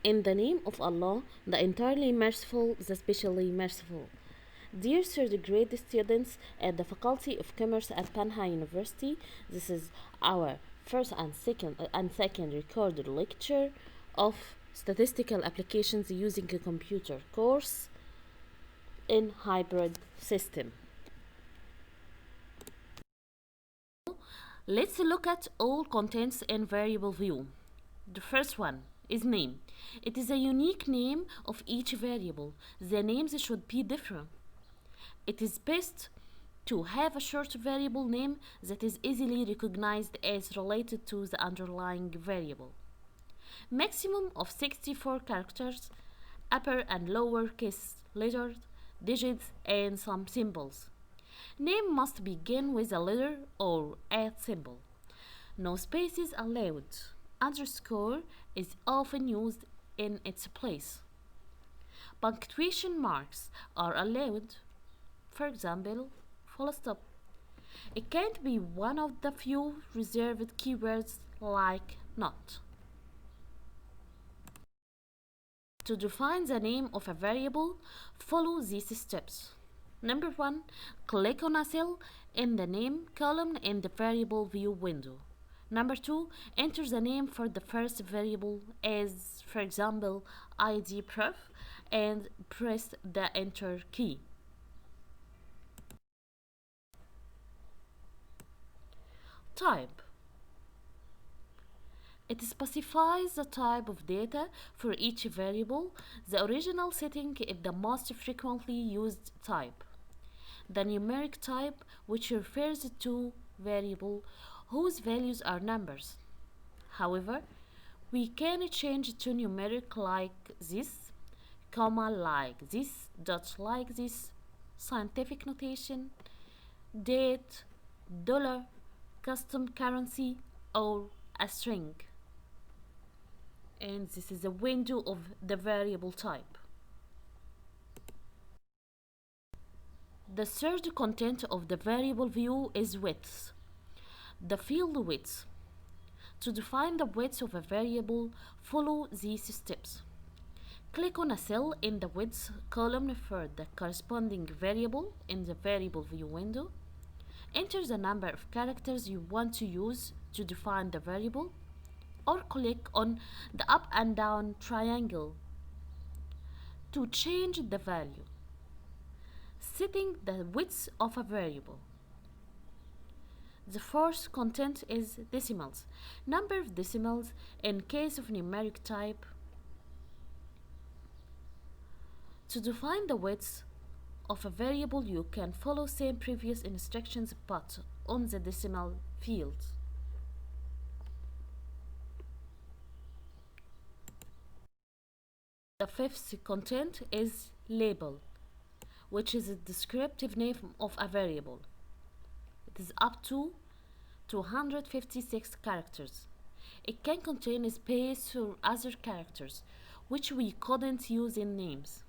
In the name of Allah, the entirely merciful, the specially merciful. Dear third grade students at the Faculty of Commerce at Panha University, this is our first and second recorded lecture of statistical applications using a computer course in hybrid system. Let's look at all contents in variable view. The first one is name. It is a unique name of each variable. The names should be different. It is best to have a short variable name that is easily recognized as related to the underlying variable. Maximum of 64 characters, upper and lower case letters, digits, and some symbols. Name must begin with a letter or @ symbol. No spaces allowed. Underscore is often used in its place. Punctuation marks are allowed. For example, full stop. It can't be one of the few reserved keywords like not. To define the name of a variable, follow these steps. Number 1. Click on a cell in the name column in the variable view window. Number 2. Enter the name for the first variable as, for example, ID proof, and press the enter key. Type. It specifies the type of data for each variable. The original setting is the most frequently used type. The numeric type, which refers to variable whose values are numbers. However, we can change to numeric like this, comma like this, dot like this, scientific notation, date, dollar, custom currency, or a string. And this is a window of the variable type. The third content of the variable view is width. The field width. To define the width of a variable, follow these steps. Click on a cell in the width column for the corresponding variable in the variable view window. Enter the number of characters you want to use to define the variable, or click on the up and down triangle to change the value. Setting the width of a variable. The fourth content is decimals. Number of decimals in case of numeric type. To define the width of a variable, you can follow same previous instructions but on the decimal field. The fifth content is label, which is a descriptive name of a variable. It is up to 256 characters. It can contain a space or other characters, which we couldn't use in names.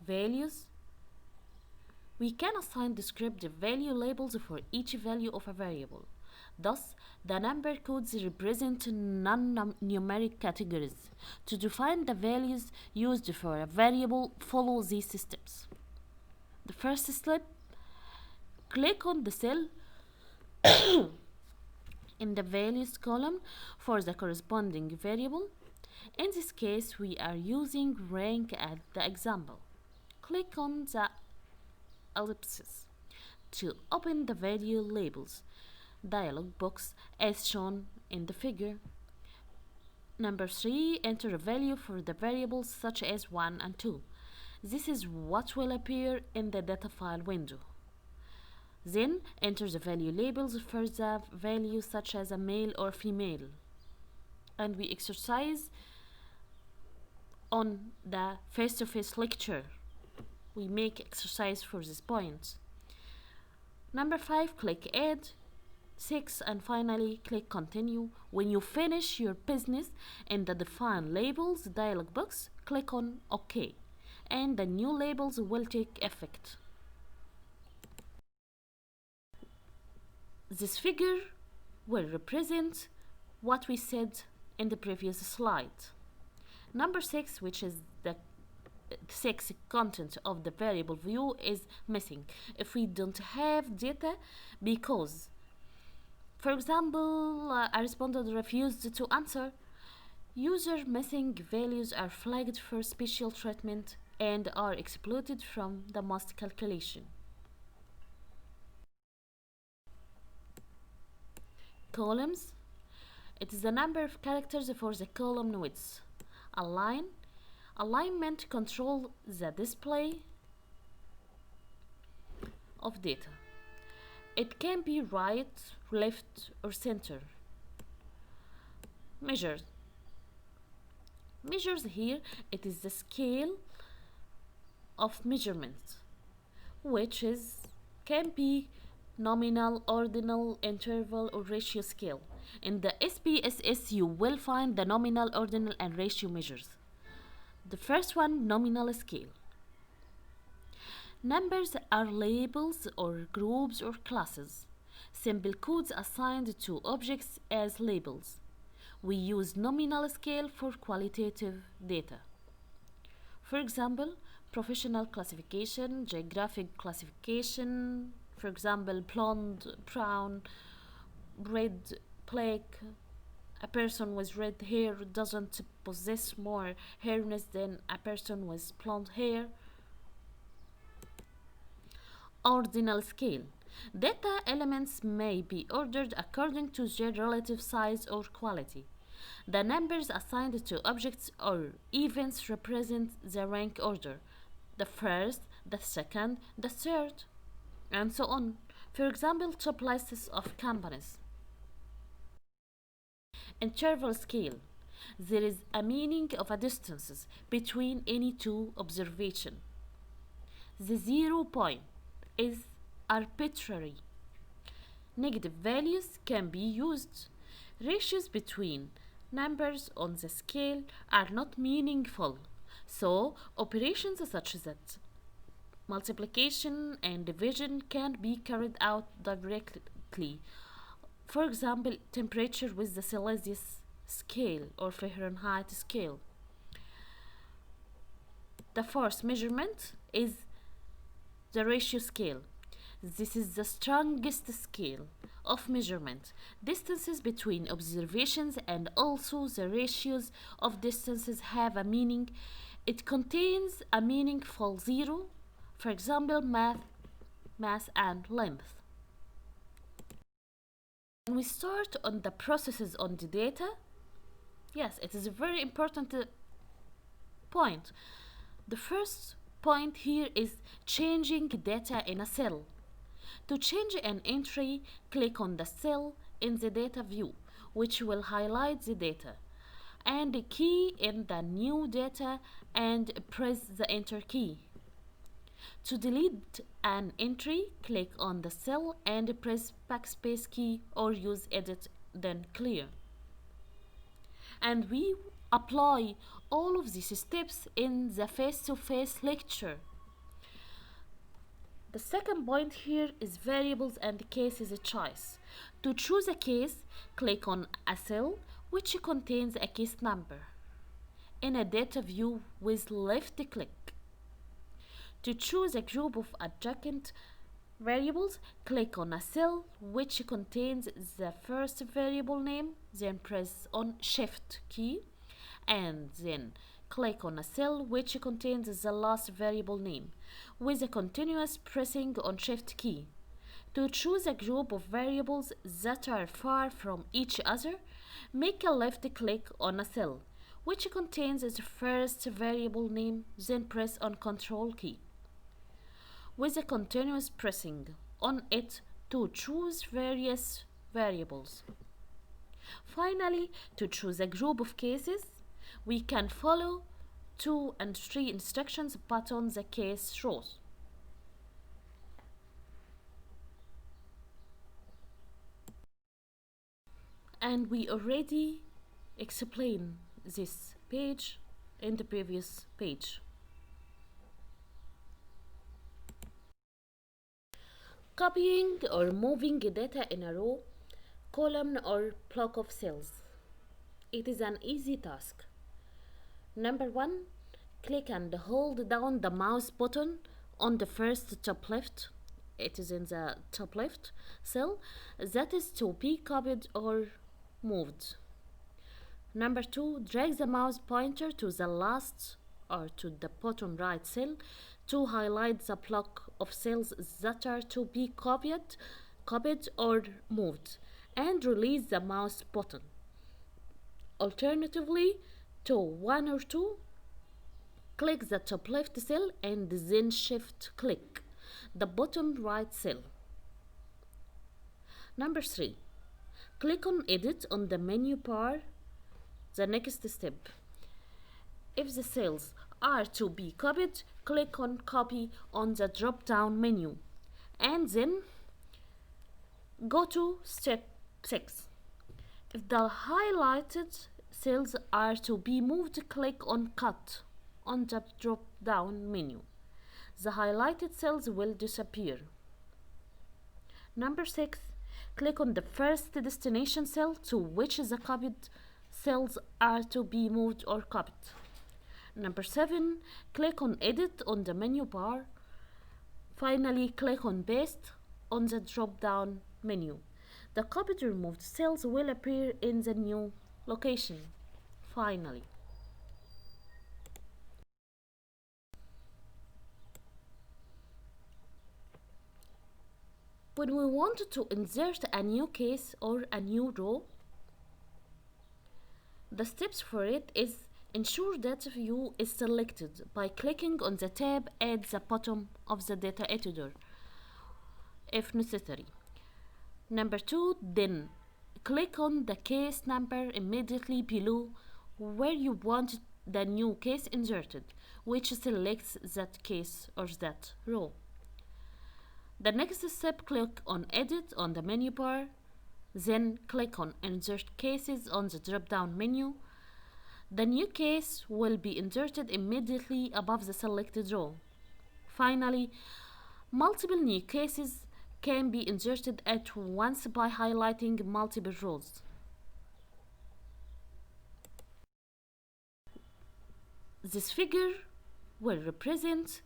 Values. We can assign descriptive value labels for each value of a variable. Thus, the number codes represent non-numeric categories. To define the values used for a variable, follow these steps. The first step, click on the cell in the values column for the corresponding variable. In this case, we are using rank as the example. Click on the ellipsis to open the value labels dialog box as shown in the figure. Number 3, enter a value for the variables such as 1 and 2. This is what will appear in the data file window. Then enter the value labels for the values such as a male or female. And we exercise on the face-to-face lecture. We make exercise for this point. Number 5, click add. 6, and finally click continue. When you finish your business in the define labels dialog box, click on OK, and the new labels will take effect. This figure will represent what we said in the previous slide. Number 6, which is the 6 content of the variable view, is missing if we don't have data because, for example, a respondent refused to answer. User missing values are flagged for special treatment and are excluded from the most calculation. Columns. It is the number of characters for the column width. Alignment control the display of data. It can be right, left, or center. Measures. Measures here, it is the scale of measurement, which can be nominal, ordinal, interval, or ratio scale. In the SPSS, you will find the nominal, ordinal, and ratio measures. The first one, nominal scale. Numbers are labels or groups or classes. Simple codes assigned to objects as labels. We use nominal scale for qualitative data. For example, professional classification, geographic classification, for example, blonde, brown, red, black. A person with red hair doesn't possess more hairness than a person with blonde hair. Ordinal scale. Data elements may be ordered according to their relative size or quality. The numbers assigned to objects or events represent the rank order, the first, the second, the third, and so on. For example, top lists of companies. Interval scale. There is a meaning of a distances between any two observations. The 0 point is arbitrary. Negative values can be used. Ratios between numbers on the scale are not meaningful, so operations such as multiplication and division can be carried out directly. For example, temperature with the Celsius scale or Fahrenheit scale. The fourth measurement is the ratio scale. This is the strongest scale of measurement. Distances between observations and also the ratios of distances have a meaning. It contains a meaningful zero, for example, mass, and length. When we start on the processes on the data, yes, it is a very important point. The first point here is changing data in a cell. To change an entry, click on the cell in the data view, which will highlight the data, and key in the new data and press the enter key. To delete an entry, click on the cell and press backspace key or use edit then clear. And we apply all of these steps in the face-to-face lecture. The second point here is variables and cases choice. To choose a case, click on a cell which contains a case number in a data view with left click. To choose a group of adjacent variables, click on a cell which contains the first variable name, then press on Shift key, and then click on a cell which contains the last variable name with a continuous pressing on Shift key. To choose a group of variables that are far from each other, make a left click on a cell which contains the first variable name, then press on Control key with a continuous pressing on it to choose various variables. Finally, to choose a group of cases, we can follow 2 and 3 instructions but on the case rows. And we already explained this page in the previous page. Copying or moving data in a row, column, or block of cells. It is an easy task. Number 1, click and hold down the mouse button on the first top left. It is in the top left cell that is to be copied or moved. Number 2, drag the mouse pointer to the last or to the bottom right cell to highlight the block of cells that are to be copied or moved, and release the mouse button. Alternatively, to 1 or 2, click the top left cell and then shift click the bottom right cell. Number 3, click on edit on the menu bar. The next step, if the cells are to be copied, click on copy on the drop down menu and then go to step 6. If the highlighted cells are to be moved, click on cut on the drop down menu. The highlighted cells will disappear. Number 6, click on the first destination cell to which the copied cells are to be moved or copied. Number 7, click on edit on the menu bar. Finally, click on paste on the drop down menu. The copied or removed cells will appear in the new location. Finally, when we want to insert a new case or a new row, the steps for it is ensure data view is selected by clicking on the tab at the bottom of the data editor if necessary. Number 2, then click on the case number immediately below where you want the new case inserted, which selects that case or that row. The next step, click on edit on the menu bar, then click on insert cases on the drop down menu. The new case will be inserted immediately above the selected row. Finally, multiple new cases can be inserted at once by highlighting multiple rows. This figure will represent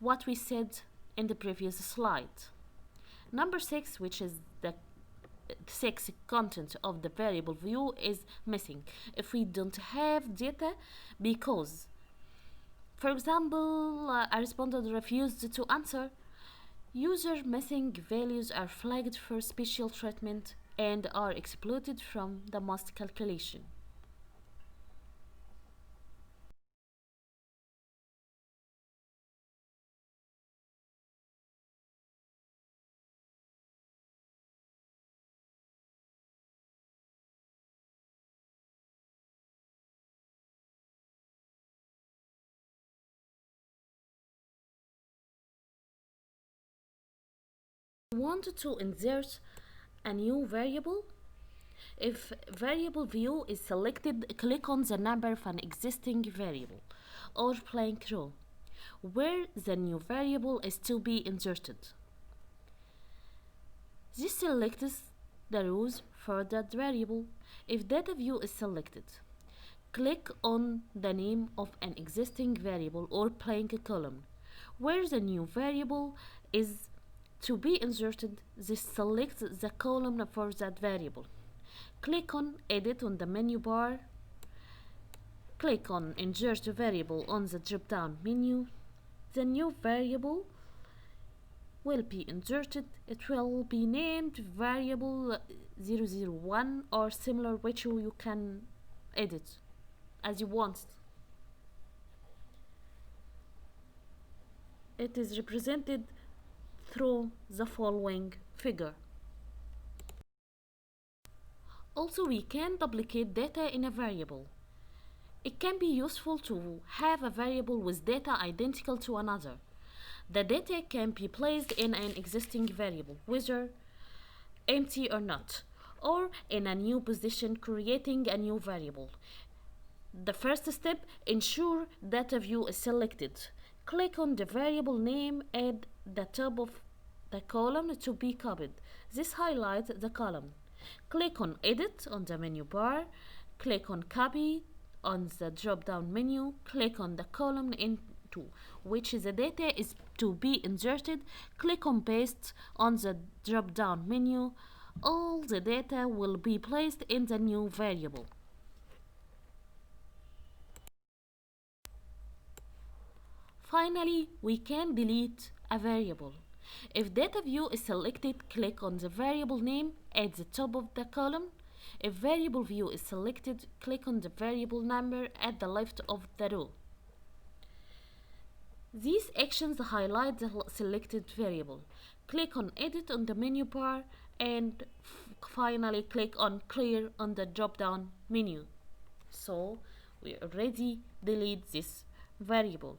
what we said in the previous slide. Number 6, which is the 6 content of the variable view, is missing if we don't have data because, for example, a respondent refused to answer. User missing values are flagged for special treatment and are excluded from the most calculation. Want to insert a new variable? If variable view is selected, click on the number of an existing variable or blank row where the new variable is to be inserted. This selects the rows for that variable. If data view is selected, click on the name of an existing variable or blank column where the new variable is to be inserted. This selects the column for that variable. Click on edit on the menu bar. Click on insert variable on the drop down menu. The new variable will be inserted. It will be named variable 001 or similar, which you can edit as you want. It is represented through the following figure. Also, we can duplicate data in a variable. It can be useful to have a variable with data identical to another. The data can be placed in an existing variable, whether empty or not, or in a new position, creating a new variable. The first step, ensure data view is selected. Click on the variable name at the top of the column to be copied. This highlights the column. Click on edit on the menu bar. Click on copy on the drop-down menu, click on the column into which the data is to be inserted, click on Paste on the drop-down menu. All the data will be placed in the new variable. Finally, we can delete a variable. If data view is selected, click on the variable name at the top of the column. If variable view is selected, click on the variable number at the left of the row. These actions highlight the selected variable. Click on Edit on the menu bar and finally click on Clear on the drop-down menu. So we already delete this variable.